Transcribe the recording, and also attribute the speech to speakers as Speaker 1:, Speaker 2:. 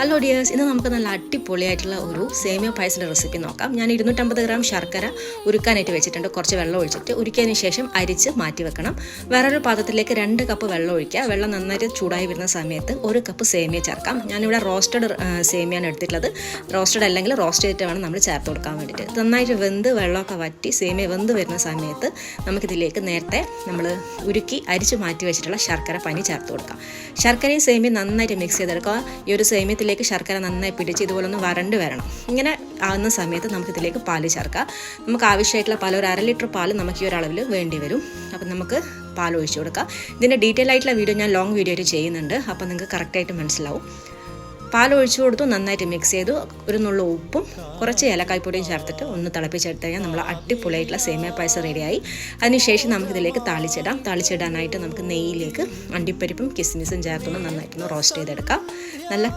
Speaker 1: Hello dears, ഇന്ന് നമുക്ക് നല്ല അടിപൊളിയായിട്ടുള്ള ഒരു സേമിയ പായസത്തിൻ്റെ റെസിപ്പി നോക്കാം. ഞാൻ 250 ഗ്രാം ശർക്കര ഉരുക്കാനായിട്ട് വെച്ചിട്ടുണ്ട്. കുറച്ച് വെള്ളം ഒഴിച്ചിട്ട് ഉരുക്കിയതിന് ശേഷം അരിച്ച് മാറ്റി വെക്കണം. വേറൊരു പാത്രത്തിലേക്ക് 2 കപ്പ് വെള്ളം ഒഴിക്കുക. വെള്ളം നന്നായിട്ട് ചൂടായി വരുന്ന സമയത്ത് 1 കപ്പ് സേമിയ ചേർക്കാം. ഞാനിവിടെ റോസ്റ്റഡ് സേമിയാണ് എടുത്തിട്ടുള്ളത്. റോസ്റ്റഡ് അല്ലെങ്കിൽ റോസ്റ്റ് ചെയ്തിട്ട് വേണം നമ്മൾ ചേർത്ത് കൊടുക്കാൻ വേണ്ടിയിട്ട്. നന്നായിട്ട് വെന്ത് വെള്ളമൊക്കെ വറ്റി സേമിയ വെന്ത് വരുന്ന സമയത്ത് നമുക്കിതിലേക്ക് നേരത്തെ നമ്മൾ ഉരുക്കി അരിച്ച് മാറ്റി വെച്ചിട്ടുള്ള ശർക്കര പനി ചേർത്ത് കൊടുക്കാം. ശർക്കരയും സേമിയ നന്നായിട്ട് മിക്സ് ചെയ്തെടുക്കുക. ഈ ഒരു സേമിയത്തിലേക്ക് ശർക്കര നന്നായി പിടിച്ച് ഇതുപോലെ ഒന്ന് വരണ്ട് വരണം. ഇങ്ങനെ ആകുന്ന സമയത്ത് നമുക്കിതിലേക്ക് പാല് ചേർക്കാം. നമുക്ക് ആവശ്യമായിട്ടുള്ള പാൽ ഒരു 1/2 ലിറ്റർ പാൽ നമുക്ക് ഈ ഒരളവിൽ വേണ്ടി വരും. അപ്പം നമുക്ക് പാൽ ഒഴിച്ചു കൊടുക്കാം. ഇതിൻ്റെ ഡീറ്റെയിൽ ആയിട്ടുള്ള വീഡിയോ ഞാൻ ലോങ് വീഡിയോ ആയിട്ട് ചെയ്യുന്നുണ്ട്. അപ്പം നിങ്ങൾക്ക് കറക്റ്റായിട്ട് മനസ്സിലാവും. പാൽ ഒഴിച്ചു കൊടുത്തു, നന്നായിട്ട് മിക്സ് ചെയ്തു. ഒരു നുള്ള ഉപ്പും കുറച്ച് ഏലക്കായ്പ്പൊടിയും ചേർത്തിട്ട് ഒന്ന് തിളപ്പിച്ചെടുത്ത് കഴിഞ്ഞാൽ നമ്മൾ അടിപൊളിയായിട്ടുള്ള സേമിയ പായസം റെഡിയായി. അതിനുശേഷം നമുക്കിതിലേക്ക് താളിച്ചിടാനായിട്ട് നമുക്ക് നെയ്യിലേക്ക് അണ്ടിപ്പരിപ്പും കിസ്മിസും ചേർത്തൊന്ന് നന്നായിട്ടൊന്ന് റോസ്റ്റ് ചെയ്തെടുക്കാം. നല്ല